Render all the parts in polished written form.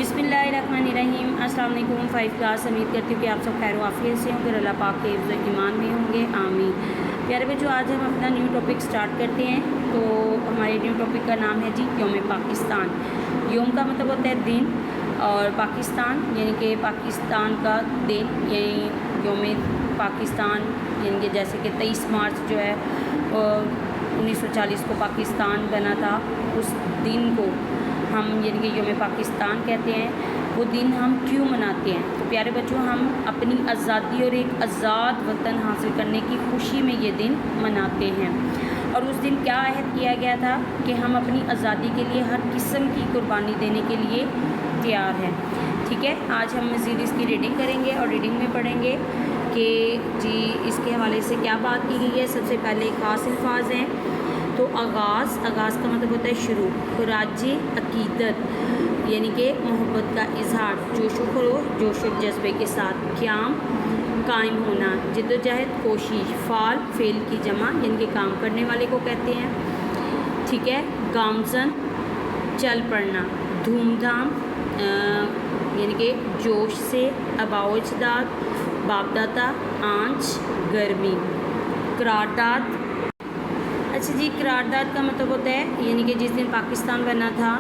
बिस्मिल्लाहिर्रहमानिर्रहीम। अस्सलाम वालेकुम। 5 क्लास उम्मीद करती हूँ कि आप सब खैर वाफियत से होंगे, अल्लाह पाक के हिफ्ज़ ईमान में होंगे, आमीन। प्यारे बच्चों, आज हम अपना न्यू टॉपिक स्टार्ट करते हैं। तो हमारे न्यू टॉपिक का नाम है जी यौम पाकिस्तान। यौम का मतलब होता है दिन, और पाकिस्तान यानी कि पाकिस्तान का दिन, यानी यौम पाकिस्तान यानी कि जैसे कि 23 मार्च जो है 1940 को पाकिस्तान बना था, उस दिन को हम यानी कि यौम पाकिस्तान कहते हैं। वो दिन हम क्यों मनाते हैं? तो प्यारे बच्चों, हम अपनी आज़ादी और एक आज़ाद वतन हासिल करने की खुशी में ये दिन मनाते हैं। और उस दिन क्या अहद किया गया था कि हम अपनी आज़ादी के लिए हर किस्म की कुर्बानी देने के लिए तैयार हैं। ठीक है, आज हम मज़ीद इसकी रीडिंग करेंगे और रीडिंग में पढ़ेंगे कि जी इसके हवाले से क्या बात की गई है। सबसे पहले ख़ास अल्फाज हैं। तो आगाज़ का मतलब होता है शुरू। खुराज अकीदत यानी कि मोहब्बत का इजहार, जोश और जज्बे के साथ। क़याम कायम होना, जिद्दोजहद कोशिश। फ़ाल फ़ेल की जमा यानी कि काम करने वाले को कहते हैं। ठीक है, गामज़न चल पड़ना। धूमधाम यानी कि जोश से। अबाओजदाद बापदादा आंच गर्मी। करारदाद, अच्छा जी, करारदाद का मतलब होता है यानी कि जिस दिन पाकिस्तान बना था,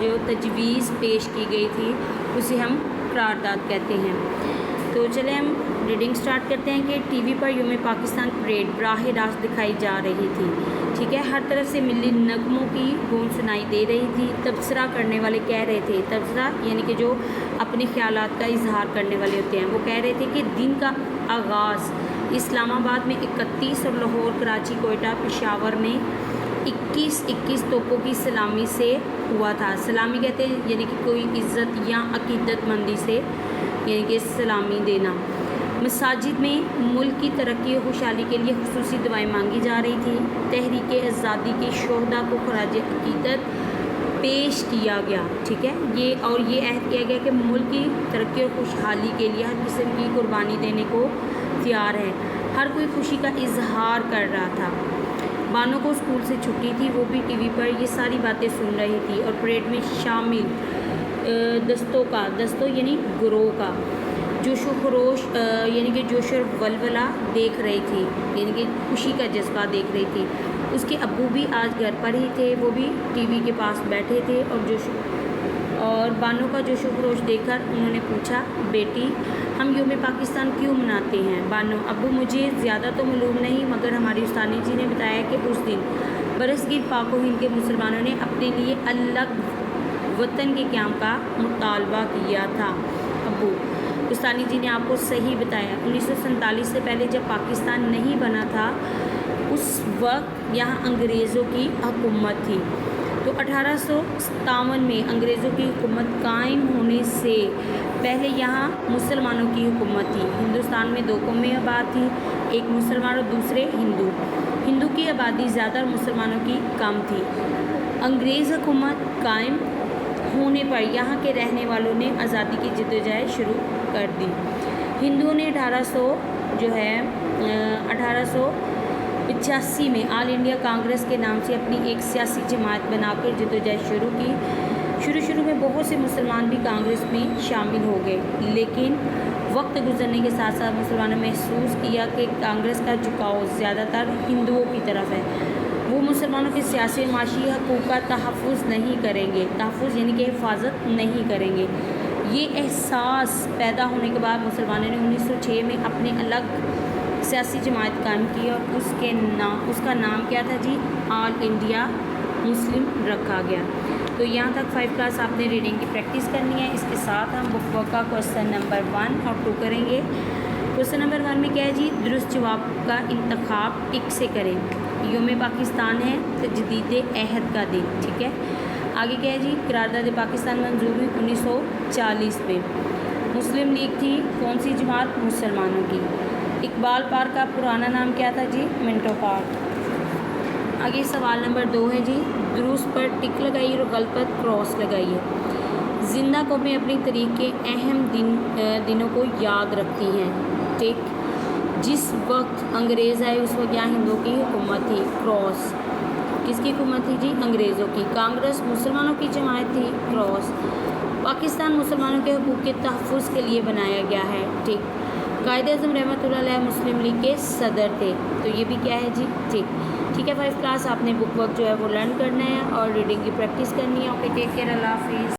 जो तजवीज़ पेश की गई थी उसे हम करारदाद कहते हैं। तो चलें हम रीडिंग स्टार्ट करते हैं कि टीवी पर यौम पाकिस्तान परेड बराह रास्त दिखाई जा रही थी। ठीक है, हर तरफ से मिली नगमों की गूंज सुनाई दे रही थी। तबसरा करने वाले कह रहे थे, तबसरा यानी कि जो अपने ख्यालात का इजहार करने वाले होते हैं, वो कह रहे थे कि दिन का आगाज़ इस्लामाबाद में 31 और लाहौर, कराची, कोयटा, पेशावर में 21 तोपों की सलामी से हुआ था। सलामी कहते हैं यानी कि कोई इज़्ज़त या अकीदतमंदी से यानी कि सलामी देना। मसाजिद में मुल्क की तरक्की और खुशहाली के लिए खुसूसी दुआएं मांगी जा रही थी। तहरीक आज़ादी के शोहदा को खराज अकीदत पेश किया गया। ठीक है, ये अहद किया गया कि मुल्क की तरक्की और खुशहाली के लिए हर किस्म की कुर्बानी देने को तैयार है। हर कोई खुशी का इजहार कर रहा था। बानो को स्कूल से छुट्टी थी, वो भी टीवी पर ये सारी बातें सुन रही थी। और परेड में शामिल दस्तों यानी गुरोह का जोश व खरोश यानी कि जोश और वलवला देख रही थी, यानी कि खुशी का जज्बा देख रही थी। उसके अब्बू भी आज घर पर ही थे, वो भी टीवी के पास बैठे थे। और बानो का जोश व खरोश देखकर उन्होंने पूछा, बेटी हम यौम पाकिस्तान क्यों मनाते हैं? बानो, अब्बू मुझे ज़्यादा तो मालूम नहीं, मगर हमारी उस्तानी जी ने बताया कि उस दिन बरसगीर पाक व हिंद के मुसलमानों ने अपने लिए अलग वतन के क़याम का मुतालबा किया था। अब्बू, उस्तानी जी ने आपको सही बताया। 1947 से पहले जब पाकिस्तान नहीं बना था, उस वक्त यहाँ अंग्रेज़ों की हुकूमत थी। तो 1857 में अंग्रेज़ों की हुकूमत कायम होने से पहले यहाँ मुसलमानों की हुकूमत थी। हिंदुस्तान में 2 कौमें आबाद थी, एक मुसलमान और दूसरे हिंदू। हिंदू की आबादी ज़्यादा और मुसलमानों की कम थी। अंग्रेज़ हुकूमत कायम होने पर यहाँ के रहने वालों ने आज़ादी की जद्दोजहद शुरू कर दी। हिंदुओं ने 1885 में ऑल इंडिया कांग्रेस के नाम से अपनी एक सियासी जमात बनाकर जद्दोजहद शुरू की। शुरू में बहुत से मुसलमान भी कांग्रेस में शामिल हो गए, लेकिन वक्त गुजरने के साथ साथ मुसलमानों ने महसूस किया कि कांग्रेस का झुकाव ज़्यादातर हिंदुओं की तरफ है। वो मुसलमानों के सियासी माशी हकूक़ का तहफ़्फ़ुज़ नहीं करेंगे, तहफ़्फ़ुज़ यानी कि हिफाजत नहीं करेंगे। ये एहसास पैदा होने के बाद मुसलमानों ने 1906 में अपने अलग सियासी जमात कायम की, और उसका नाम क्या था जी? ऑल इंडिया मुस्लिम रखा गया। तो यहाँ तक 5 क्लास आपने रीडिंग की प्रैक्टिस करनी है। इसके साथ हम बुक का क्वेश्चन नंबर 1 और 2 करेंगे। क्वेश्चन नंबर 1 में क्या है जी? दुरुस्त जवाब का इंतखाब टिक से करें। यौम पाकिस्तान है तजदीद अहद का दिन। ठीक है, आगे क्या है जी? करारदाद पाकिस्तान मंजूर हुई 1940 में। मुस्लिम लीग थी कौन सी जमात? मुसलमानों की। इकबाल पार्क का पुराना नाम क्या था जी? Minto park. आगे सवाल नंबर 2 है जी, दुरुस्त पर टिक लगाइए और गलत पर क्रॉस लगाइए। जिंदा कौमें अपनी तारीख के अहम दिनों को याद रखती हैं। ठीक, जिस वक्त अंग्रेज़ आए उस वक्त यहाँ हिंदुओं की हुकूमत थी। क्रॉस, किसकी हुकूमत थी जी? अंग्रेज़ों की। कांग्रेस मुसलमानों की जमात थी। क्रॉस, پاکستان مسلمانوں کے حقوق کے تحفظ کے لیے بنایا گیا ہے. ٹھیک. قائد اعظم رحمۃ اللہ علیہ مسلم لیگ کے صدر تھے. تو یہ بھی کیا ہے جی؟ ٹھیک ہے. 5 کلاس آپ نے بک جو ہے وہ لرن کرنا ہے اور ریڈنگ کی پریکٹس کرنی ہے. Okay take care. اللہ حافظ.